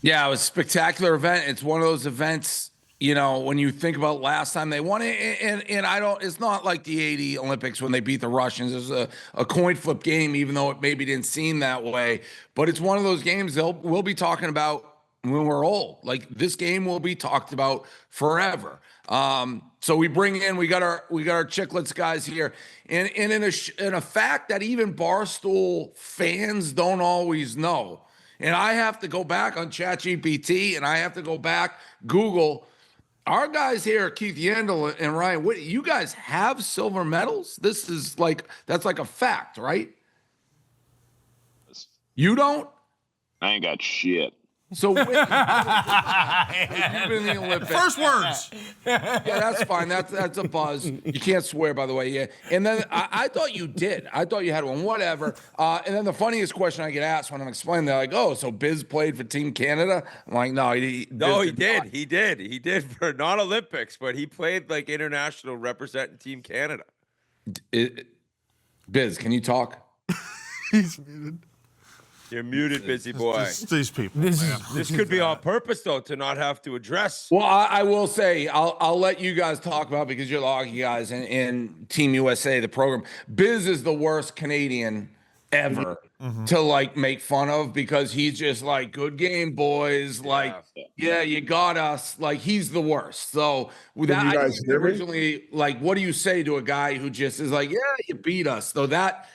Yeah, it was a spectacular event. It's one of those events, when you think about last time they won it, and I don't, it's not like the 80 Olympics when they beat the Russians. It was a coin flip game, even though it maybe didn't seem that way. But it's one of those games we'll be talking about when we're old. Like this game will be talked about forever. So we got our Chiclets guys here, and in a fact that even Barstool fans don't always know. And I have to go back on ChatGPT, and I have to go back Google. Our guys here, Keith Yandle and Ryan Whitney, you guys have silver medals. That's like a fact, right? You don't? I ain't got shit. So Whitney, you've been in the Olympics. First words. Yeah, that's fine. That's a buzz. You can't swear, by the way. Yeah. And then I thought you did. I thought you had one. Whatever. And then the funniest question I get asked when I'm explaining, they're like, "Oh, so Biz played for Team Canada?" I'm like, "No, he did. He did for non-Olympics, but he played like international representing Team Canada." Biz, can you talk? He's muted. You're muted, busy boy. These people. This could be on purpose, though, to not have to address. Well, I will say, I'll let you guys talk about it because you're the hockey guys in Team USA, the program. Biz is the worst Canadian ever to like make fun of because he's just like, good game, boys. Like, yeah, you got us. Like, he's the worst. So with that, I think originally, like, what do you say to a guy who just is like, yeah, you beat us? So that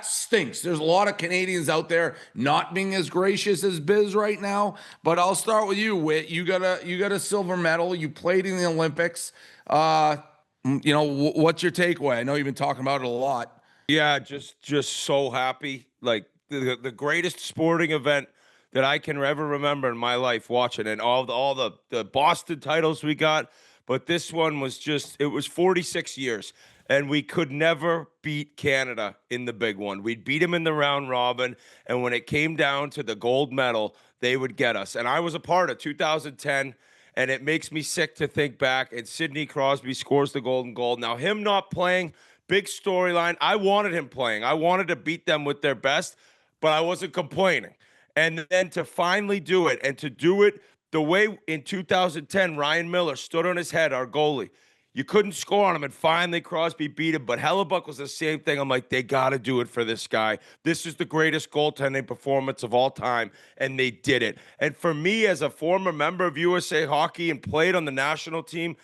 stinks. There's a lot of Canadians out there not being as gracious as Biz right now. But I'll start with you, Whit. You got a silver medal. You played in the Olympics. What's your takeaway? I know you've been talking about it a lot. Yeah, just so happy. Like the greatest sporting event that I can ever remember in my life watching, and all the Boston titles we got. But this one was it was 46 years. And we could never beat Canada in the big one. We'd beat them in the round robin. And when it came down to the gold medal, they would get us. And I was a part of 2010. And it makes me sick to think back. And Sidney Crosby scores the golden goal. Now, him not playing, big storyline. I wanted him playing. I wanted to beat them with their best, but I wasn't complaining. And then to finally do it, and to do it the way in 2010, Ryan Miller stood on his head, our goalie. You couldn't score on him, and finally Crosby beat him. But Hellebuck was the same thing. I'm like, they got to do it for this guy. This is the greatest goaltending performance of all time, and they did it. And for me, as a former member of USA Hockey and played on the national team,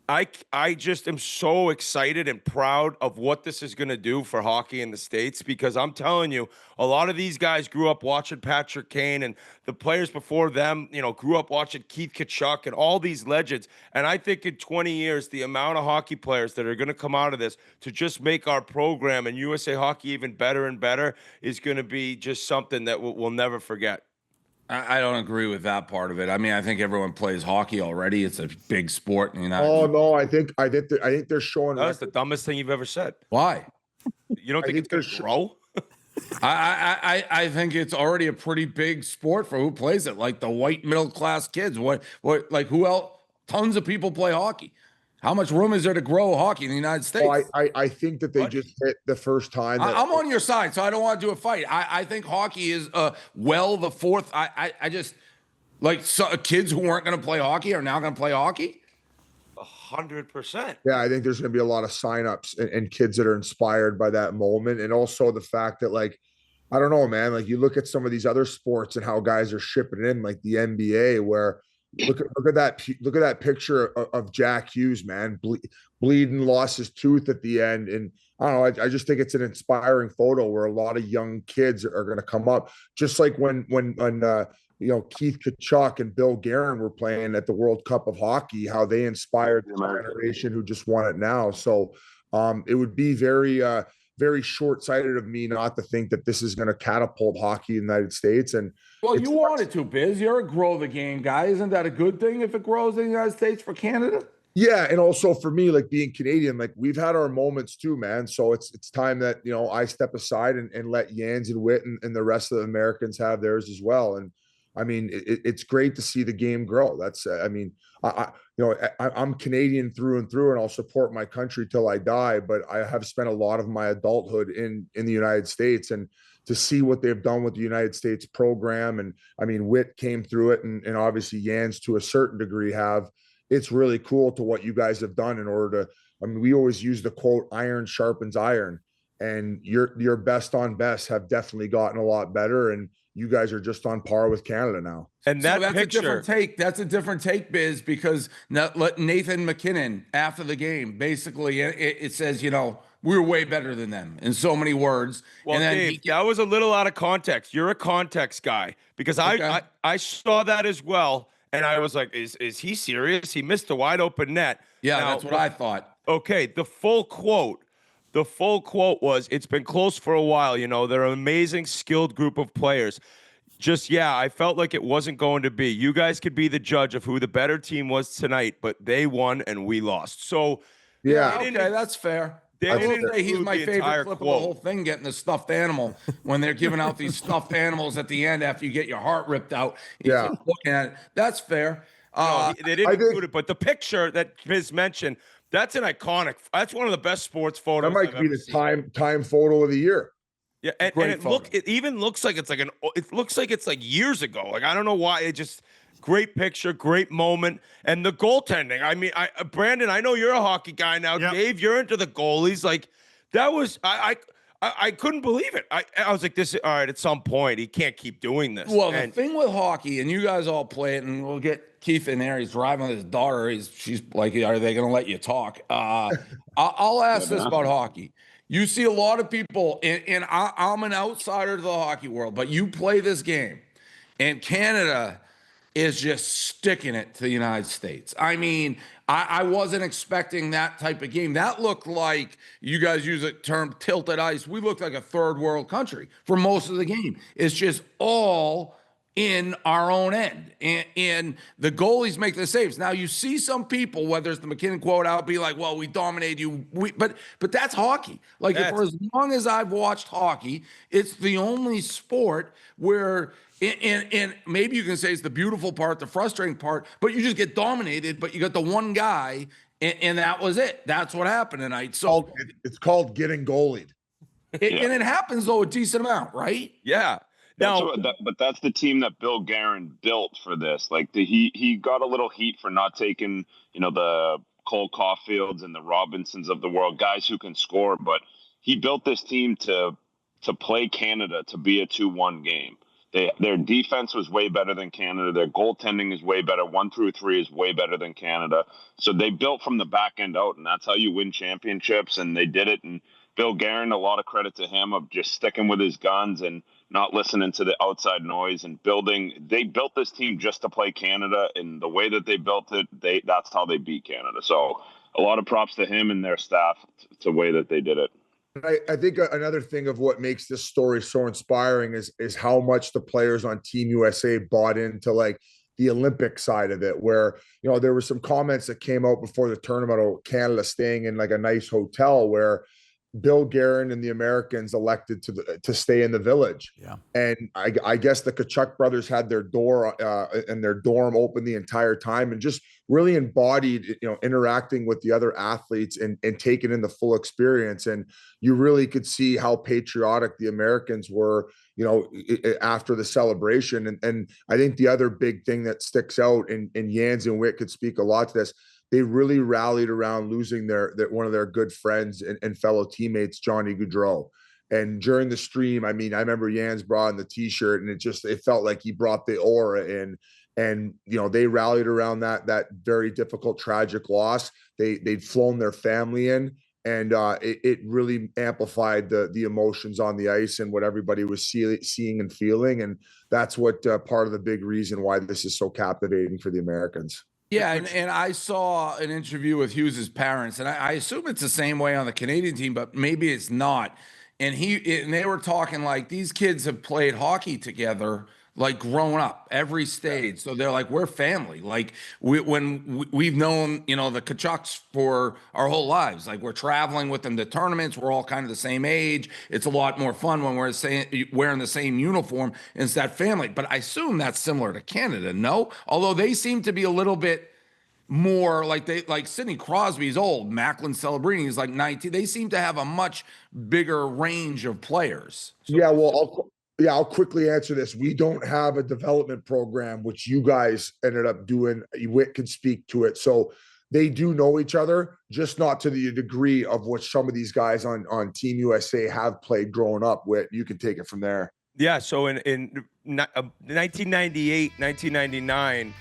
I just am so excited and proud of what this is going to do for hockey in the States, because I'm telling you, a lot of these guys grew up watching Patrick Kane, and the players before them, grew up watching Keith Tkachuk and all these legends. And I think in 20 years, the amount of hockey players that are going to come out of this to just make our program and USA Hockey even better and better is going to be just something that we'll never forget. I don't agree with that part of it. I mean, I think everyone plays hockey already. It's a big sport. Oh no, I think they're showing. That's the dumbest thing you've ever said. Why? You don't think it's going to grow? I think it's already a pretty big sport for who plays it. Like the white middle class kids. What? Like who else? Tons of people play hockey. How much room is there to grow hockey in the United States? I think that they just hit the first time. I'm on your side, so I don't want to do a fight. I think hockey is the fourth. I just kids who weren't going to play hockey are now going to play hockey. 100%. Yeah, I think there's going to be a lot of signups and kids that are inspired by that moment, and also the fact that I don't know, man. Like you look at some of these other sports and how guys are shipping in, like the NBA, where. Look at that picture of Jack Hughes, man, bleeding, lost his tooth at the end, and I don't know. I just think it's an inspiring photo where a lot of young kids are going to come up, just like when Keith Tkachuk and Bill Guerin were playing at the World Cup of Hockey, how they inspired the generation who just won it now. So it would be very short-sighted of me not to think that this is going to catapult hockey in the United States. And well, you want it to, Biz. You're a grow the game guy. Isn't that a good thing if it grows in the United States for Canada? Yeah, and also for me, like being Canadian, like we've had our moments too, man. So it's time that I step aside and let Yans and Whit and the rest of the Americans have theirs as well. And I mean, it's great to see the game grow. That's, I mean, I'm Canadian through and through, and I'll support my country till I die. But I have spent a lot of my adulthood in the United States, and to see what they've done with the United States program, and I mean, Whit came through it, and obviously Yans to a certain degree have. It's really cool to what you guys have done in order to. I mean, we always use the quote, "Iron sharpens iron," and your best on best have definitely gotten a lot better, and you guys are just on par with Canada now. And So that that's picture, a different take. That's a different take, Biz, because Nathan McKinnon after the game, basically it says, we were way better than them in so many words. well, and then Dave, that was a little out of context. You're a context guy because Okay. I saw that as well, and I was like, is he serious? He missed a wide open net. yeah, Now, that's what I thought. okay, the full quote was, "It's been close for a while. They're an amazing, skilled group of players. Just, yeah, I felt like it wasn't going to be. You guys could be the judge of who the better team was tonight, but they won and we lost." So, Yeah, Okay, that's fair. They I will didn't say he's include my the favorite entire clip quote. of the whole thing, getting the stuffed animal when they're giving out these stuffed animals at the end after you get your heart ripped out. He's Yeah. just looking at it. That's fair. they didn't I think- include it, but the picture that Biz mentioned, that's an iconic. That's one of the best sports photos that might I've be ever the seen. time photo of the year. Yeah, and Great it photo. it even looks like it's like it looks like it's like years ago. Like, I don't know why. It just great picture, great moment, and the goaltending. I mean, Brandon, I know you're a hockey guy now. Yep. Dave, you're into the goalies. Like, that was I couldn't believe it. I was like, this. All right, at some point, he can't keep doing this. Well, And the thing with hockey, and you guys all play it, and we'll get Keith in there. He's driving with his daughter. She's like, are they going to let you talk? I'll ask this about hockey. You see a lot of people, and I'm an outsider to the hockey world, but you play this game, and Canada is just sticking it to the United States. I mean, I wasn't expecting that type of game. That looked like, you guys use the term tilted ice. We looked like a third world country for most of the game. It's just all in our own end. And the goalies make the saves. Now you see some people, whether it's the McKinnon quote out, be like, well, we dominated you. But that's hockey. Like, for as long as I've watched hockey, it's the only sport where and maybe you can say it's the beautiful part, the frustrating part, but you just get dominated, but you got the one guy, and that was it. That's what happened tonight. So It's called getting goalied. and it happens, though, a decent amount, right? yeah. Now, But that's the team that Bill Guerin built for this. Like, he got a little heat for not taking, the Cole Caulfields and the Robinsons of the world, guys who can score. But he built this team to play Canada, to be a 2-1 game. Their defense was way better than Canada. Their goaltending is way better. 1 through 3 is way better than Canada. So they built from the back end out, and that's how you win championships. And they did it. And Bill Guerin, a lot of credit to him of just sticking with his guns and not listening to the outside noise and building. They built this team just to play Canada, and the way that they built it, that's how they beat Canada. So a lot of props to him and their staff to the way that they did it. I think another thing of what makes this story so inspiring is how much the players on Team USA bought into like the Olympic side of it, where, there were some comments that came out before the tournament of Canada staying in like a nice hotel where Bill Guerin and the Americans elected to stay in the village. Yeah. And I guess the Tkachuk brothers had their door and their dorm open the entire time, and just really embodied, interacting with the other athletes and taking in the full experience. And you really could see how patriotic the Americans were, after the celebration. And I think the other big thing that sticks out, and Yans and Whit could speak a lot to this, they really rallied around losing their one of their good friends and fellow teammates, Johnny Gaudreau. And during the stream, I mean, I remember Yans brought in the T-shirt, and it felt like he brought the aura in. And they rallied around that very difficult, tragic loss. They'd flown their family in, and it really amplified the emotions on the ice and what everybody was seeing and feeling. And that's what part of the big reason why this is so captivating for the Americans. Yeah, and I saw an interview with Hughes's parents, and I assume it's the same way on the Canadian team, but maybe it's not. And they were talking like these kids have played hockey together like growing up every stage. So they're like, we're family. Like we've known, you know, the Tkachuks for our whole lives. Like we're traveling with them to tournaments. We're all kind of the same age. It's a lot more fun when we're wearing the same uniform. And it's that family. But I assume that's similar to Canada, no? Although they seem to be a little bit more like Sidney Crosby's old, Macklin Celebrini is like 19. They seem to have a much bigger range of players. So, Yeah, well, I'll quickly answer this. We don't have a development program, which you guys ended up doing. Whit can speak to it. So they do know each other, just not to the degree of what some of these guys on Team USA have played growing up. Whit, you can take it from there. Yeah, so in 1998, 1999,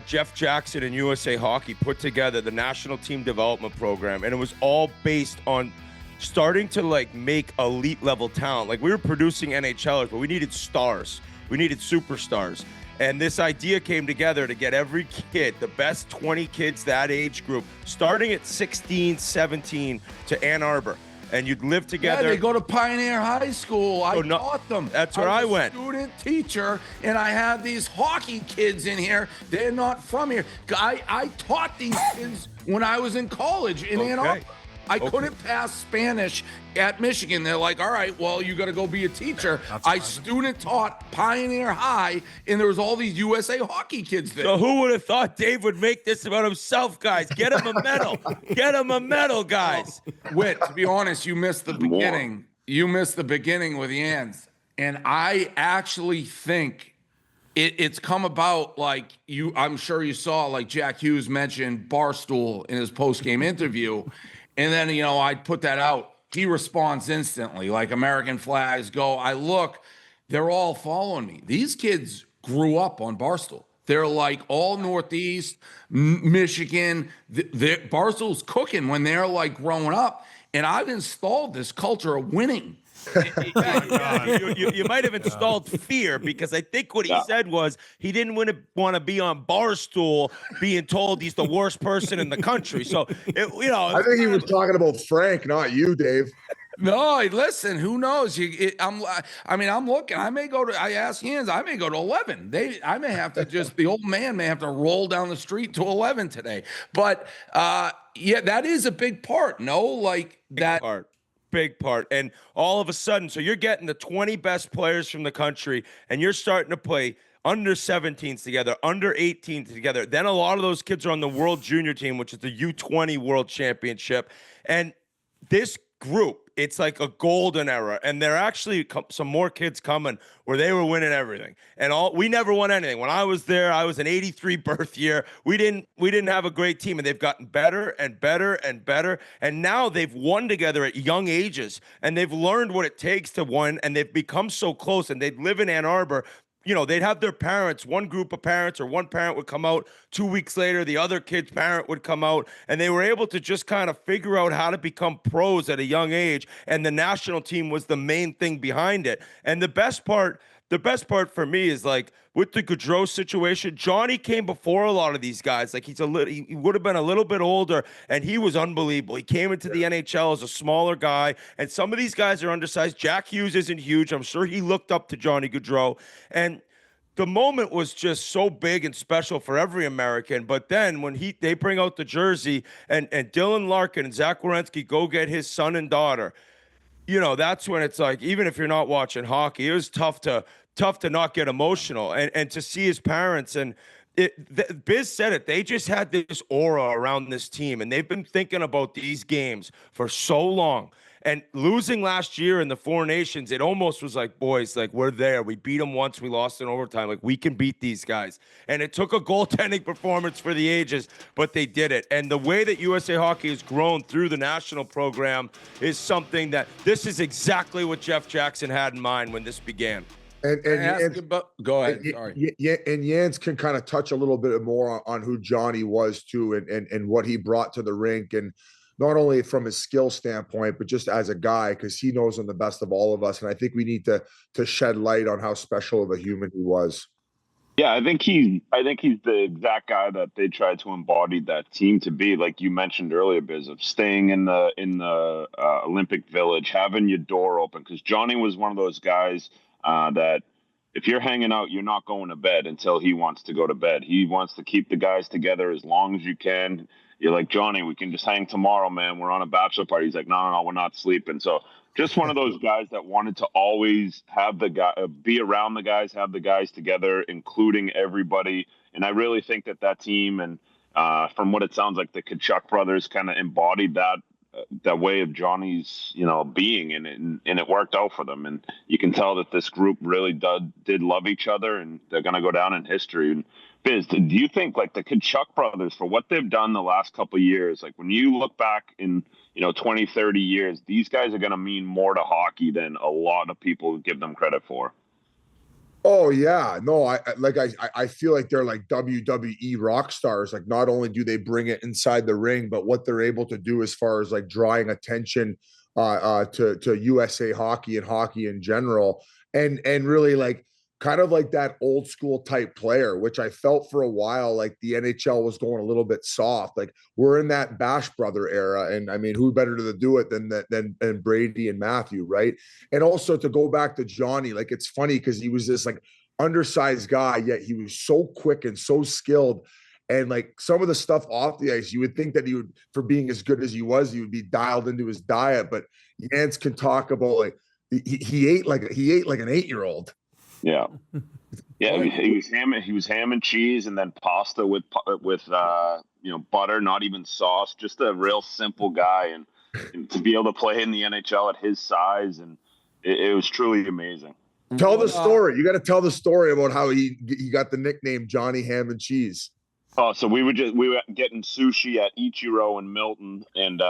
Jeff Jackson and USA Hockey put together the national team development program, and it was all based on starting to like make elite level talent. Like we were producing NHLers, but we needed stars. We needed superstars. And this idea came together to get every kid, the best 20 kids that age group, starting at 16, 17 to Ann Arbor. And you'd live together. Yeah, they go to Pioneer High School. I taught them. That's where I went. Student teacher, and I have these hockey kids in here. They're not from here. I taught these kids when I was in college in Ann Arbor. I couldn't pass Spanish at Michigan. They're like, all right, well, you got to go be a teacher. I student taught Pioneer High, and there was all these USA hockey kids there. So who would have thought Dave would make this about himself, guys? Get him a medal. Get him a medal, guys. Whit, to be honest, you missed the beginning. You missed the beginning with Yans. And I actually think it's come about like I'm sure you saw, like Jack Hughes mentioned Barstool in his post-game interview. And then, you know, I put that out. He responds instantly, like American flags go. I look, they're all following me. These kids grew up on Barstool. They're like all Northeast, Michigan. Barstool's cooking when they're like growing up. And I've installed this culture of winning. You might have installed fear, because I think what he said was he didn't want to be on Barstool being told he's the worst person in the country. So, I think he was talking about Frank, not you, Dave. No, listen, who knows? I'm looking. I asked Hans, I may go to 11. I may have to the old man may have to roll down the street to 11 today. But yeah, that is a big part. No, like that. Big part. And all of a sudden, so you're getting the 20 best players from the country, and you're starting to play under 17s together, under 18s together. Then a lot of those kids are on the World Junior team, which is the U20 World Championship. And this group, it's like a golden era, and there are actually some more kids coming where they were winning everything, and we never won anything. When I was there, I was an 83 birth year. We didn't have a great team, and they've gotten better and better and better, and now they've won together at young ages, and they've learned what it takes to win, and they've become so close, and they live in Ann Arbor. You know, they'd have their parents, one group of parents, or one parent would come out 2 weeks later, the other kid's parent would come out, and they were able to just kind of figure out how to become pros at a young age. And the national team was the main thing behind it. And the best part for me is like with the Gaudreau situation, Johnny came before a lot of these guys. Like he would have been a little bit older, and he was unbelievable. He came into the NHL as a smaller guy, and some of these guys are undersized. Jack Hughes isn't huge. I'm sure he looked up to Johnny Gaudreau, and the moment was just so big and special for every American. But then when they bring out the jersey and Dylan Larkin and Zach Werenski go get his son and daughter, you know, that's when it's like, even if you're not watching hockey, it was tough to not get emotional and to see his parents. And Biz said it, they just had this aura around this team, and they've been thinking about these games for so long. And losing last year in the Four Nations, it almost was like, boys, like, we're there. We beat them once. We lost in overtime. Like, we can beat these guys. And it took a goaltending performance for the ages, but they did it. And the way that USA Hockey has grown through the national program is something that this is exactly what Jeff Jackson had in mind when this began. Go ahead. Sorry. And Jans can kind of touch a little bit more on who Johnny was too, and what he brought to the rink, and not only from his skill standpoint, but just as a guy, because he knows him the best of all of us. And I think we need to shed light on how special of a human he was. Yeah, I think he's the exact guy that they tried to embody that team to be. Like you mentioned earlier, Biz, of staying in the Olympic Village, having your door open. Because Johnny was one of those guys that if you're hanging out, you're not going to bed until he wants to go to bed. He wants to keep the guys together as long as you can. You're like, Johnny, we can just hang tomorrow, man. We're on a bachelor party. He's like, no, we're not sleeping. So just one of those guys that wanted to always have the guy, be around the guys, have the guys together, including everybody. And I really think that team, and from what it sounds like, the Tkachuk brothers kind of embodied that way of Johnny's, being, and it worked out for them. And you can tell that this group really did love each other, and they're going to go down in history. And Biz, do you think like the Tkachuk brothers, for what they've done the last couple of years, like when you look back in, 20, 30 years, these guys are going to mean more to hockey than a lot of people give them credit for? Oh yeah, no, I feel like they're like WWE rock stars. Like, not only do they bring it inside the ring, but what they're able to do as far as like drawing attention to USA hockey and hockey in general, and really like kind of like that old school type player, which I felt for a while like the NHL was going a little bit soft. Like, we're in that Bash brother era, and I mean, who better to do it than Brady and Matthew, right? And also to go back to Johnny, like, it's funny because he was this like undersized guy, yet he was so quick and so skilled. And like some of the stuff off the ice, you would think that he would, for being as good as he was, he would be dialed into his diet. But Jans can talk about like he ate like an 8-year-old. Yeah, yeah. He was ham and cheese, and then pasta with butter, not even sauce. Just a real simple guy, and to be able to play in the NHL at his size, and it was truly amazing. Tell the story. You got to tell the story about how he got the nickname Johnny Ham and Cheese. Oh, so we were getting sushi at Ichiro in Milton, and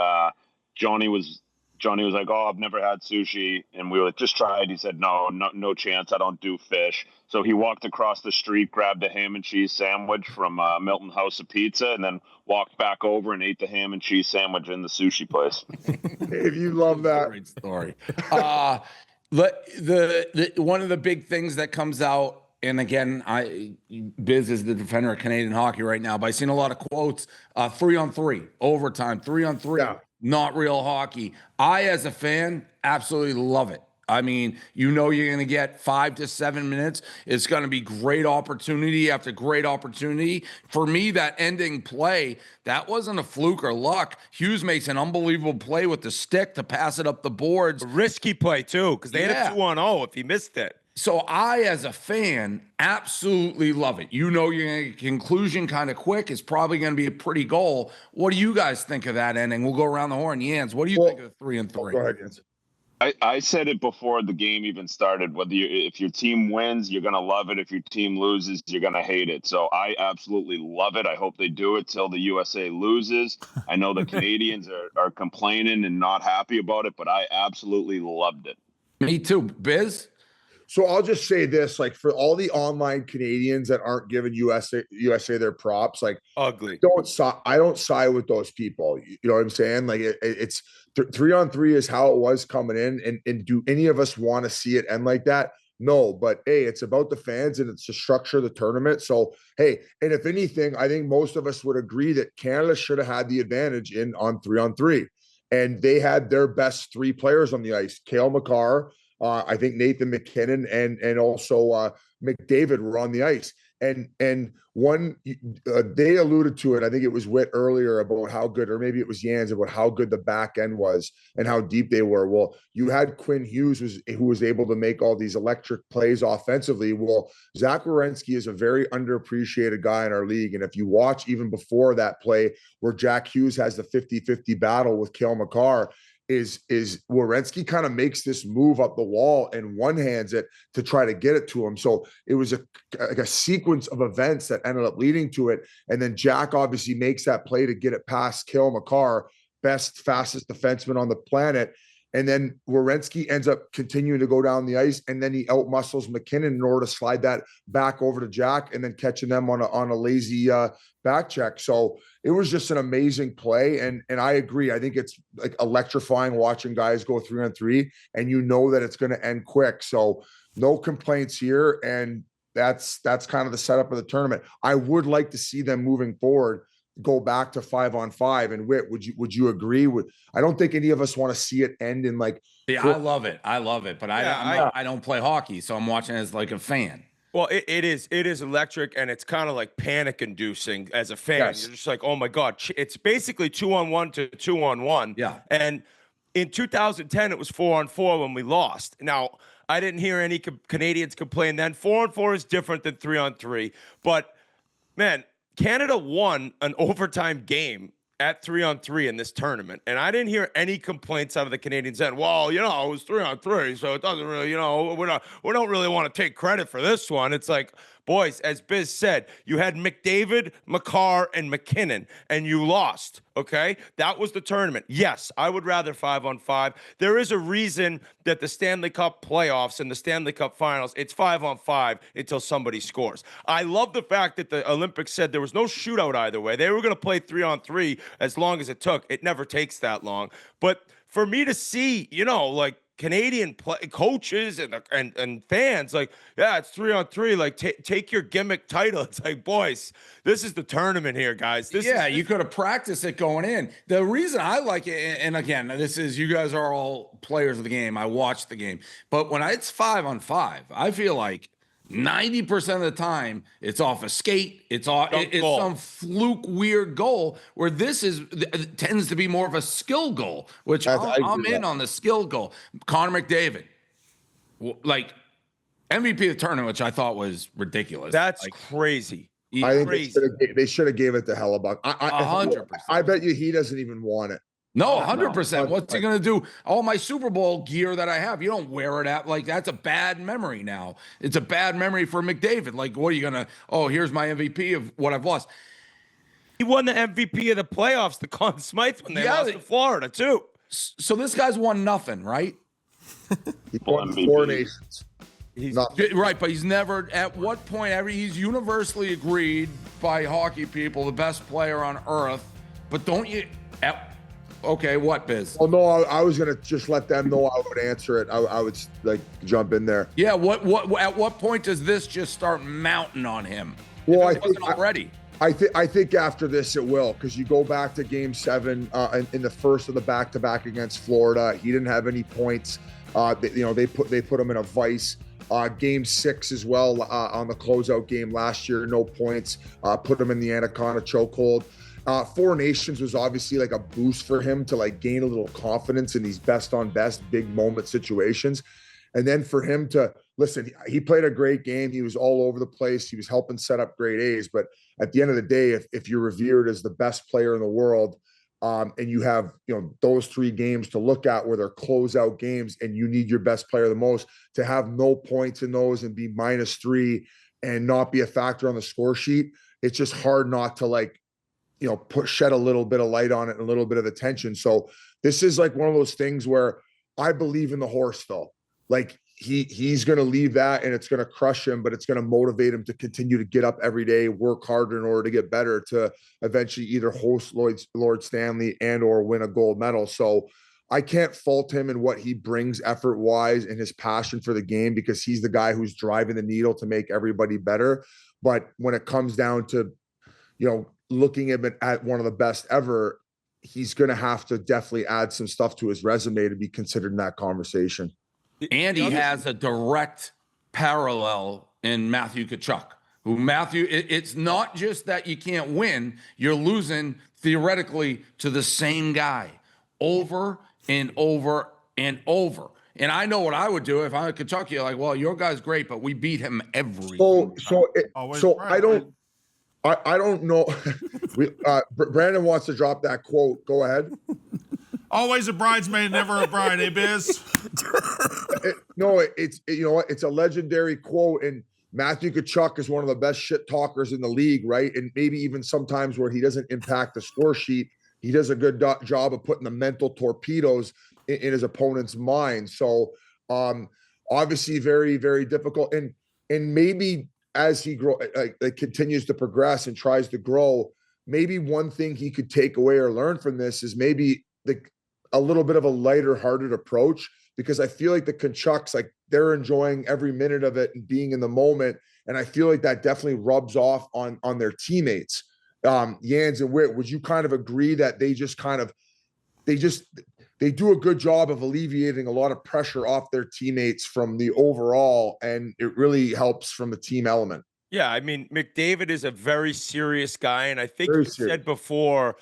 Johnny was like, "Oh, I've never had sushi," and we were like, "Just try it." He said, "No chance. I don't do fish." So he walked across the street, grabbed a ham and cheese sandwich from Milton House of Pizza, and then walked back over and ate the ham and cheese sandwich in the sushi place. If you love that, great story. The one of the big things that comes out, and again, Biz is the defender of Canadian hockey right now, but I've seen a lot of quotes, 3-on-3, overtime, 3-on-3. Yeah. Not real hockey. I, as a fan, absolutely love it. I mean, you're going to get 5 to 7 minutes. It's going to be great opportunity after great opportunity. For me, that ending play, that wasn't a fluke or luck. Hughes makes an unbelievable play with the stick to pass it up the boards. A risky play, too, because they had a 2-on-0 if he missed it. So I, as a fan, absolutely love it. You're going to get a conclusion kind of quick. It's probably going to be a pretty goal. What do you guys think of that ending? We'll go around the horn. Jans, what do you think of 3-on-3? Go ahead, Jans. I said it before the game even started. If your team wins, you're going to love it. If your team loses, you're going to hate it. So I absolutely love it. I hope they do it till the USA loses. I know the Canadians are complaining and not happy about it, but I absolutely loved it. Me too. Biz? So I'll just say this, like, for all the online Canadians that aren't giving USA their props, like, ugly. I don't side with those people. You know what I'm saying? Like, it's 3-on-3 is how it was coming in. And do any of us want to see it end like that? No, but hey, it's about the fans and it's to structure the tournament. So, hey, and if anything, I think most of us would agree that Canada should have had the advantage on 3-on-3. And they had their best 3 players on the ice. Cale Makar, I think Nathan McKinnon and also McDavid were on the ice. And one, they alluded to it. I think it was Whit earlier about how good, or maybe it was Jans, about how good the back end was and how deep they were. Well, you had Quinn Hughes who was able to make all these electric plays offensively. Well, Zach Werenski is a very underappreciated guy in our league. And if you watch even before that play where Jack Hughes has the 50-50 battle with Cale Makar, is Werenski kind of makes this move up the wall and one-hands it to try to get it to him. So it was a sequence of events that ended up leading to it. And then Jack obviously makes that play to get it past Cale Makar, fastest defenseman on the planet. And then Werenski ends up continuing to go down the ice, and then he outmuscles McKinnon in order to slide that back over to Jack, and then catching them on a lazy back check. So it was just an amazing play, and I agree. I think it's like electrifying watching guys go 3-on-3, and you know that it's going to end quick. So no complaints here, and that's kind of the setup of the tournament. I would like to see them moving forward go back to 5-on-5. And Whit, would you agree with? I don't think any of us want to see it end in like. Yeah, I love it. But Yeah, I don't play hockey, so I'm watching it as like a fan. Well, it is electric, and it's kind of like panic inducing as a fan. Yes. You're just like, oh my God, it's basically 2-on-1 to 2-on-1. Yeah. And in 2010, it was 4-on-4 when we lost. Now, I didn't hear any Canadians complain then. 4-on-4 is different than 3-on-3. But man, Canada won an overtime game at 3-on-3 in this tournament, and I didn't hear any complaints out of the Canadians then. Well, it was 3-on-3, so it doesn't really, we don't really want to take credit for this one. It's like, boys, as Biz said, you had McDavid, McCarr, and McKinnon, and you lost. Okay, that was the tournament. Yes, I would rather 5-on-5. There is a reason that the Stanley Cup playoffs and the Stanley Cup finals, it's 5-on-5 until somebody scores. I love the fact that the Olympics said there was no shootout either way. They were going to play 3-on-3 as long as it took. It never takes that long. But for me to see, like Canadian coaches and fans, like, yeah, it's 3-on-3. Like, take your gimmick title. It's like, boys, this is the tournament here, guys. You could have practiced it going in. The reason I like it, and again, this is, you guys are all players of the game. I watch the game, but when it's 5-on-5, I feel like 90% of the time it's off a skate. It's some fluke weird goal, where it tends to be more of a skill goal, which I'm in on the skill goal. Conor McDavid, like MVP of the tournament, which I thought was ridiculous. That's like, crazy. I think they should have gave it to Hellebuck. 100%. I bet you he doesn't even want it. No, 100%. What's he going to do? All my Super Bowl gear that I have, you don't wear it out. Like, that's a bad memory now. It's a bad memory for McDavid. Like, what are you going to, here's my MVP of what I've lost. He won the MVP of the playoffs, the Conn Smythe, when they lost to Florida, too. So this guy's won nothing, right? He won 4 nations. Right, but he's never, at what point, he's universally agreed by hockey people, the best player on earth. But don't you, okay, what, Biz? Oh, no, I was going to just let them know I would answer it. I would, like, jump in there. Yeah, at what point does this just start mounting on him? Well, I think already. I think after this it will, because you go back to Game 7 in the first of the back-to-back against Florida. He didn't have any points. They put him in a vice. Game 6 as well on the closeout game last year, no points. Put him in the Anaconda chokehold. 4 Nations was obviously like a boost for him to like gain a little confidence in these best on best big moment situations. And then for him to listen, he played a great game. He was all over the place. He was helping set up grade A's. But at the end of the day, if you're revered as the best player in the world, and you have, those 3 games to look at where they're closeout games and you need your best player the most, to have no points in those and be -3 and not be a factor on the score sheet, it's just hard not to like, shed a little bit of light on it and a little bit of attention. So this is like one of those things where I believe in the horse though. Like he's going to leave that and it's going to crush him, but it's going to motivate him to continue to get up every day, work harder in order to get better, to eventually either host Lord Stanley and or win a gold medal. So I can't fault him in what he brings effort wise and his passion for the game, because he's the guy who's driving the needle to make everybody better. But when it comes down to, looking at one of the best ever, he's going to have to definitely add some stuff to his resume to be considered in that conversation. And he has a direct parallel in Matthew Tkachuk, it's not just that you can't win, you're losing theoretically to the same guy over and over and over. And I know what I would do if I'm a Kentucky. Like, well, your guy's great, but we beat him every time. I don't know. Brandon wants to drop that quote. Go ahead. Always a bridesmaid, never a bride, eh, Biz? It's a legendary quote, and Matthew Tkachuk is one of the best shit talkers in the league, right? And maybe even sometimes where he doesn't impact the score sheet, he does a good job of putting the mental torpedoes in his opponent's mind. So obviously very, very difficult. And maybe as he continues to progress and tries to grow, maybe one thing he could take away or learn from this is maybe a little bit of a lighter hearted approach, because I feel like the Tkachuks, like they're enjoying every minute of it and being in the moment. And I feel like that definitely rubs off on their teammates. Yans and Whit, would you kind of agree that they do a good job of alleviating a lot of pressure off their teammates from the overall, and it really helps from the team element? Yeah, I mean, McDavid is a very serious guy, and I think Very you serious. said before,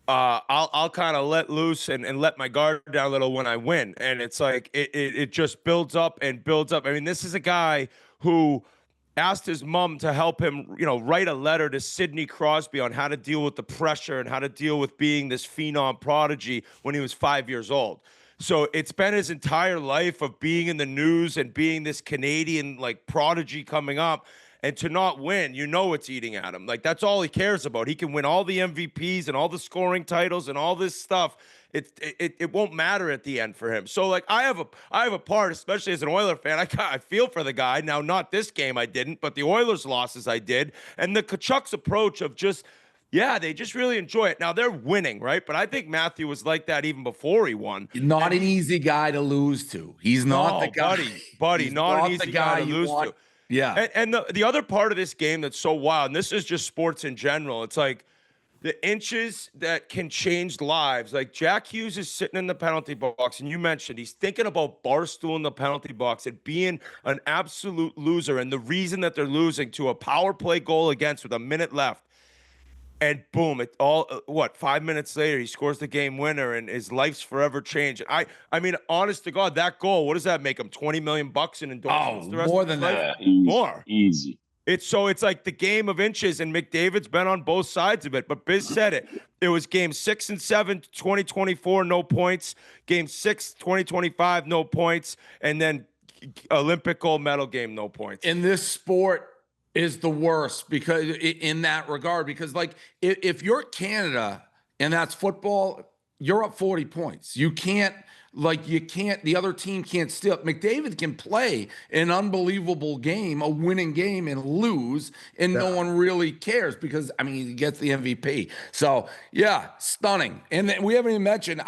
I'll kind of let loose and let my guard down a little when I win, and it's like it just builds up and builds up. I mean, this is a guy who asked his mom to help him, write a letter to Sidney Crosby on how to deal with the pressure and how to deal with being this phenom prodigy when he was 5 years old. So it's been his entire life of being in the news and being this Canadian like prodigy coming up. And to not win, it's eating at him. Like, that's all he cares about. He can win all the MVPs and all the scoring titles and all this stuff. It won't matter at the end for him. So, like, I have a part, especially as an Oiler fan. I feel for the guy. Now, not this game I didn't, but the Oilers' losses I did. And the Tkachuk's approach of just, yeah, they just really enjoy it. Now, they're winning, right? But I think Matthew was like that even before he won. Not an easy guy to lose to. He's not the guy. Buddy, not an easy guy to lose to. Yeah. And the other part of this game that's so wild, and this is just sports in general, it's like the inches that can change lives. Like, Jack Hughes is sitting in the penalty box, and you mentioned he's thinking about Barstool in the penalty box and being an absolute loser. And the reason that they're losing to a power play goal against with a minute left. And boom, it all 5 minutes later, he scores the game winner, and his life's forever changed. I mean, honest to God, that goal, what does that make him? $20 million in endorsements? Oh, more than that. Yeah, More. Easy. It's like the game of inches, and McDavid's been on both sides of it. But Biz said it. It was game 6 and 7, 2024, no points. Game 6, 2025, no points. And then Olympic gold medal game, no points. In this sport is the worst because in that regard, because like if you're Canada and that's football, you're up 40 points. The other team can't steal. McDavid can play an unbelievable game, a winning game, and lose, and no one really cares because, I mean, he gets the MVP. So, yeah, stunning. And then we haven't even mentioned,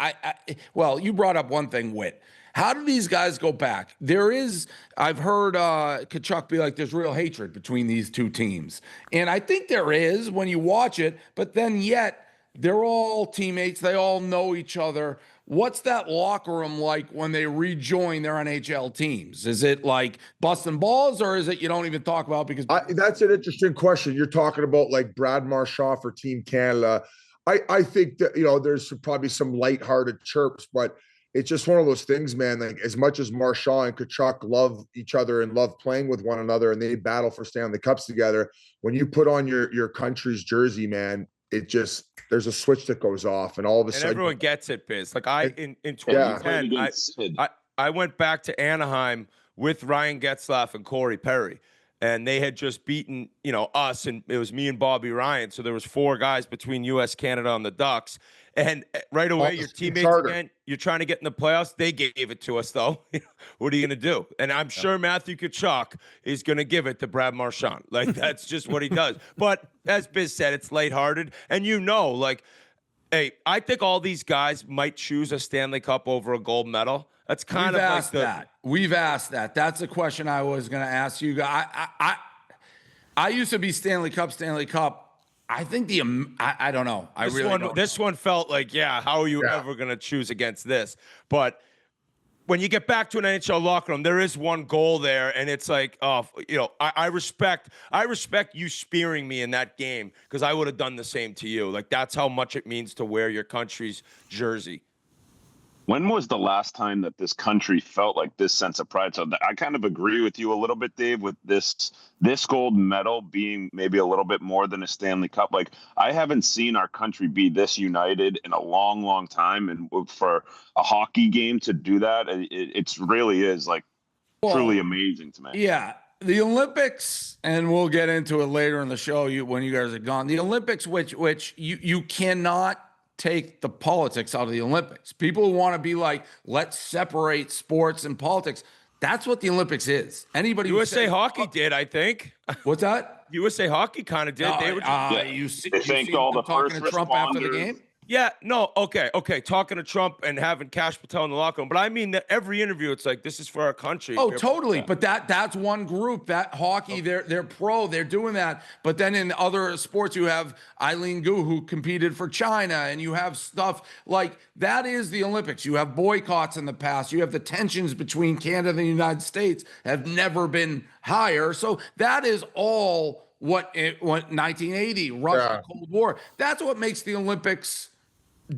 well, you brought up one thing, Whit. How do these guys go back? I've heard Tkachuk be like, there's real hatred between these two teams. And I think there is when you watch it, but then yet they're all teammates. They all know each other. What's that locker room like when they rejoin their NHL teams? Is it like busting balls, or is it you don't even talk about because that's an interesting question. You're talking about like Brad Marchand for Team Canada. I think that, there's probably some lighthearted chirps, but it's just one of those things, man. Like, as much as Marchand and Tkachuk love each other and love playing with one another, and they battle for Stanley Cups together, when you put on your country's jersey, man, there's a switch that goes off, and all of a sudden everyone gets it, Biz. Like, in 2010, I went back to Anaheim with Ryan Getzlaf and Corey Perry, and they had just beaten us, and it was me and Bobby Ryan. So there was 4 guys between U.S., Canada, and the Ducks. And right away, your teammates again, you're trying to get in the playoffs. They gave it to us, though. What are you going to do? And I'm sure Matthew Tkachuk is going to give it to Brad Marchand. Like, that's just what he does. But as Biz said, it's lighthearted. And hey, I think all these guys might choose a Stanley Cup over a gold medal. That's kind of like that. We've asked that. That's a question I was going to ask you. I used to be Stanley Cup. I think I don't know. This one felt like, how are you ever going to choose against this? But when you get back to an NHL locker room, there is one goal there, and it's like, I respect you spearing me in that game because I would have done the same to you. Like, that's how much it means to wear your country's jersey. When was the last time that this country felt like this sense of pride? So I kind of agree with you a little bit, Dave, with this gold medal being maybe a little bit more than a Stanley Cup. Like, I haven't seen our country be this united in a long, long time. And for a hockey game to do that, it really is like truly amazing to me. Yeah. The Olympics, and we'll get into it later in the show when you guys are gone. The Olympics, which you cannot take the politics out of the Olympics. People who want to be like, let's separate sports and politics. That's what the Olympics is. Anybody USA Hockey did, I think. What's that? USA Hockey kind of did. No, They thanked all the first talking to Trump after the game. Yeah, no, okay. Talking to Trump and having Cash Patel in the locker room, but I mean that every interview, it's like, this is for our country. Oh, totally. But that's one group. That hockey, they're pro, they're doing that. But then in other sports, you have Eileen Gu who competed for China, and you have stuff like that is the Olympics. You have boycotts in the past. You have the tensions between Canada and the United States have never been higher. So that is all what 1980, Russia, Cold War. That's what makes the Olympics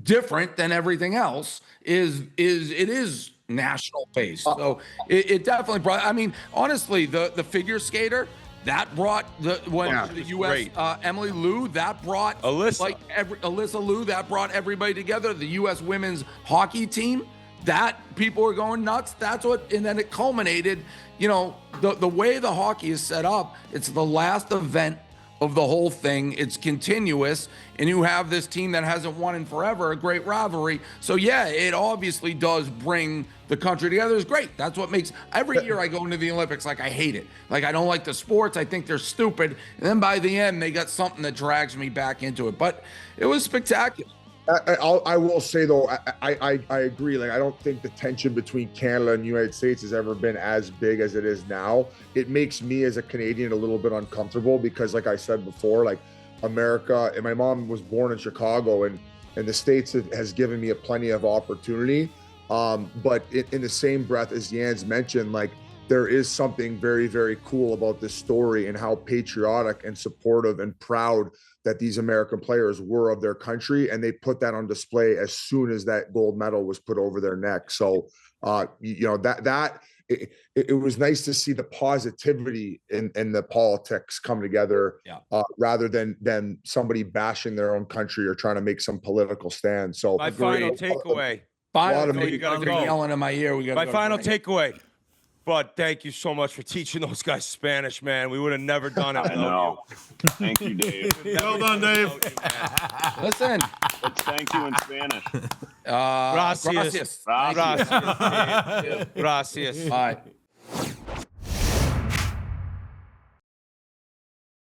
different than everything else is it is national based. So it definitely brought, I mean, honestly, the figure skater that brought the US Emily Liu, that brought Alyssa Liu, that brought everybody together. The US women's hockey team, that people were going nuts. That's what, and then it culminated, you know, the way the hockey is set up, it's the last event of the whole thing. It's continuous, and you have this team that hasn't won in forever, a great rivalry. So yeah, it obviously does bring the country together. It's great. That's what makes every year I go into the Olympics, like I hate it. Like I don't like the sports. I think they're stupid. And then by the end, they got something that drags me back into it. But it was spectacular. I will say though, I agree. Like I don't think the tension between Canada and the United States has ever been as big as it is now. It makes me as a Canadian a little bit uncomfortable because, like I said before, like America, and my mom was born in Chicago, and the States has given me plenty of opportunity. But in the same breath as Jans mentioned, like there is something very, very cool about this story and how patriotic and supportive and proud that these American players were of their country, and they put that on display as soon as that gold medal was put over their neck. So, you know, it was nice to see the positivity in the politics come together, rather than somebody bashing their own country or trying to make some political stand. So, my final takeaway. You gotta go. Yelling in my ear. We got my final takeaway. But thank you so much for teaching those guys Spanish, man. We would have never done it. I know. Thank you, Dave. Well done, Dave. Listen. Let's thank you in Spanish. Gracias. Gracias. Gracias. All right.